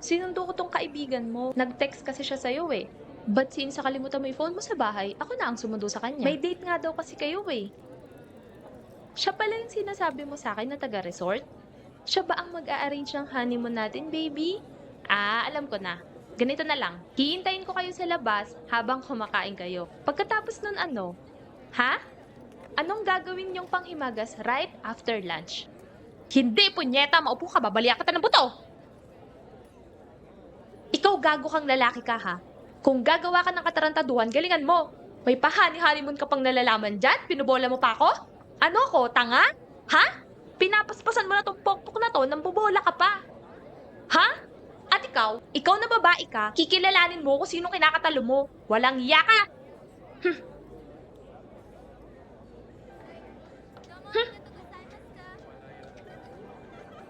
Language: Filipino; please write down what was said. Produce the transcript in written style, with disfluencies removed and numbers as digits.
Sinundo ko tong kaibigan mo. Nag-text kasi siya sa'yo eh. But since nakalimutan mo yung phone mo sa bahay, ako na ang sumundo sa kanya. May date nga daw kasi kayo eh. Siya pala yung sinasabi mo sa akin na taga-resort? Siya ba ang mag-a-arrange ng honeymoon natin, baby? Alam ko na. Ganito na lang. Hihintayin ko kayo sa labas habang kumakain kayo. Pagkatapos nun ano? Ha? Anong gagawin niyong panghimagas right after lunch? Hindi, punyeta! Maupo ka, babalian kita ng buto! Ikaw gago kang lalaki ka ha? Kung gagawa ka ng katarantaduhan, galingan mo! May pahani-honeymoon ka pang nalalaman dyan? Pinubola mo pa ako? Ano ko, tanga? Ha? Pinapaspasan mo na tong pokpok na to nang bobola ka pa. Ha? At ikaw na babae ka, kikilalanin mo kung sino kinakatalo mo. Walang iya ka!